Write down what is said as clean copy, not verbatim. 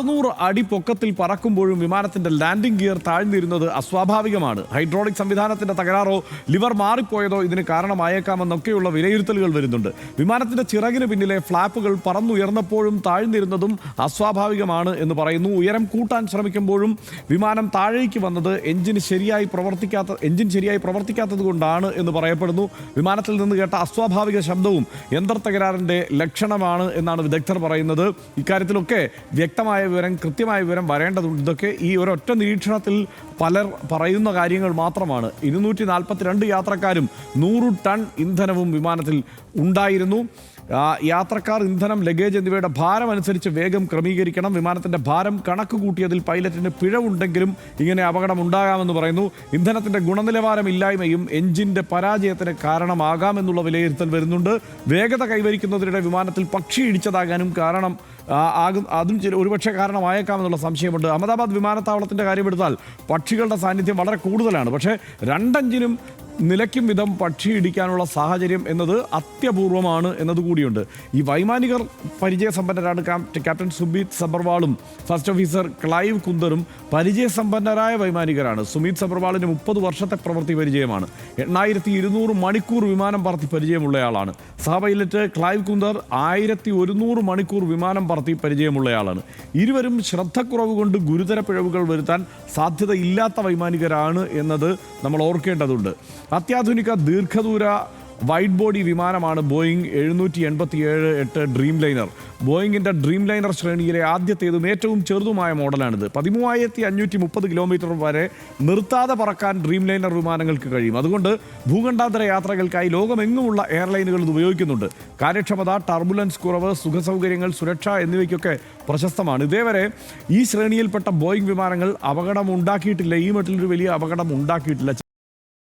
600 അടി പൊക്കത്തിൽ പറക്കുമ്പോഴും വിമാനത്തിന്റെ ലാൻഡിംഗ് ഗിയർ താഴ്ന്നിരുന്നത് അസ്വാഭാവികമാണ്. ഹൈഡ്രോളിക് സംവിധാനത്തിന്റെ തകരാറോ ലിവർ മാറിപ്പോയതോ ഇതിന് കാരണമായേക്കാമെന്നൊക്കെയുള്ള വിലയിരുത്തലുകൾ വരുന്നുണ്ട്. വിമാനത്തിന്റെ ചിറകിന് പിന്നിലെ ഫ്ലാപ്പുകൾ പറന്നുയർന്നപ്പോഴും താഴ്ന്നിരുന്നതും അസ്വാഭാവികമാണ് എന്ന് പറയുന്നു. ഉയരം കൂട്ടാൻ ശ്രമിക്കുമ്പോഴും വിമാനം താഴേക്ക് വന്നത് എഞ്ചിൻ ശരിയായി പ്രവർത്തിക്കാത്തത് കൊണ്ടാണ് എന്ന് പറയപ്പെടുന്നു. വിമാനത്തിൽ നിന്ന് കേട്ട അസ്വാഭാവിക ശബ്ദവും യന്ത്രത്തകരാറിന്റെ ലക്ഷണമാണ് എന്നാണ് വിദഗ്ധർ പറയുന്നത്. ഇക്കാര്യത്തിലൊക്കെ വ്യക്തമായ വിവരം, കൃത്യമായ വിവരം വരേണ്ടതുണ്ട്. ഇതൊക്കെ ഈ ഒരൊറ്റ നിരീക്ഷണത്തിൽ പലർ പറയുന്ന കാര്യങ്ങൾ മാത്രമാണ്. 242 യാത്രക്കാരും 100 ടൺ ഇന്ധനവും വിമാനത്തിൽ ഉണ്ടായിരുന്നു. യാത്രക്കാർ, ഇന്ധനം, ലഗേജ് എന്നിവയുടെ ഭാരം അനുസരിച്ച് വേഗം ക്രമീകരിക്കണം. വിമാനത്തിന്റെ ഭാരം കണക്ക് കൂട്ടിയതിൽ പൈലറ്റിന് പിഴവുണ്ടെങ്കിലും ഇങ്ങനെ അപകടം ഉണ്ടാകാമെന്ന് പറയുന്നു. ഇന്ധനത്തിന്റെ ഗുണനിലവാരമില്ലായ്മയും എഞ്ചിന്റെ പരാജയത്തിന് കാരണമാകാമെന്നുള്ള വിലയിരുത്തൽ വരുന്നുണ്ട്. വേഗത കൈവരിക്കുന്നതിനിടെ വിമാനത്തിൽ പക്ഷി ഇടിച്ചതാകാനും അതും ഒരുപക്ഷെ കാരണമായേക്കാമെന്നുള്ള സംശയമുണ്ട്. അഹമ്മദാബാദ് വിമാനത്താവളത്തിന്റെ കാര്യമെടുത്താൽ പക്ഷികളുടെ സാന്നിധ്യം വളരെ കൂടുതലാണ്. പക്ഷേ 2 എഞ്ചിനും നിലയ്ക്കും വിധം പക്ഷി ഇടിക്കാനുള്ള സാഹചര്യം എന്നത് അത്യപൂർവമാണ് എന്നതുകൂടിയുണ്ട്. ഈ വൈമാനികർ പരിചയസമ്പന്നരാണ്. ക്യാപ്റ്റൻ സുമീത് സബർവാളും ഫസ്റ്റ് ഓഫീസർ ക്ലൈവ് കുന്ദറും പരിചയസമ്പന്നരായ വൈമാനികരാണ്. സുമീത് സബർവാളിന് 30 വർഷത്തെ പ്രവൃത്തി പരിചയമാണ്. 8200 മണിക്കൂർ വിമാനം പറത്തി പരിചയമുള്ളയാളാണ്. സഹ പൈലറ്റ് ക്ലൈവ് കുന്ദർ 1100 മണിക്കൂർ വിമാനം പറത്തി പരിചയമുള്ളയാളാണ്. ഇരുവരും ശ്രദ്ധക്കുറവ് കൊണ്ട് ഗുരുതര പിഴവുകൾ വരുത്താൻ സാധ്യതയില്ലാത്ത വൈമാനികരാണ് എന്നത് നമ്മൾ ഓർക്കേണ്ടതുണ്ട്. അത്യാധുനിക ദീർഘദൂര വൈഡ് ബോഡി വിമാനമാണ് ബോയിങ് 787-8 ഡ്രീം ലൈനർ. ബോയിങ്ങിൻ്റെ ഡ്രീം ലൈനർ ശ്രേണിയിലെ ആദ്യത്തേതും ഏറ്റവും ചെറുതുമായ മോഡലാണിത്. 13,530 കിലോമീറ്റർ വരെ നിർത്താതെ പറക്കാൻ ഡ്രീം ലൈനർ വിമാനങ്ങൾക്ക് കഴിയും. അതുകൊണ്ട് ഭൂഖണ്ഡാന്തര യാത്രകൾക്കായി ലോകമെങ്ങുമുള്ള എയർലൈനുകൾ ഇത് ഉപയോഗിക്കുന്നുണ്ട്. കാര്യക്ഷമത, ടർബുലൻസ് കുറവ്, സുഖസൗകര്യങ്ങൾ, സുരക്ഷ എന്നിവയ്ക്കൊക്കെ പ്രശസ്തമാണ്. ഇതേവരെ ഈ ശ്രേണിയിൽപ്പെട്ട ബോയിങ് വിമാനങ്ങൾ അപകടം ഉണ്ടാക്കിയിട്ടില്ല. ഈ മട്ടിലൊരു വലിയ അപകടം ഉണ്ടാക്കിയിട്ടില്ല.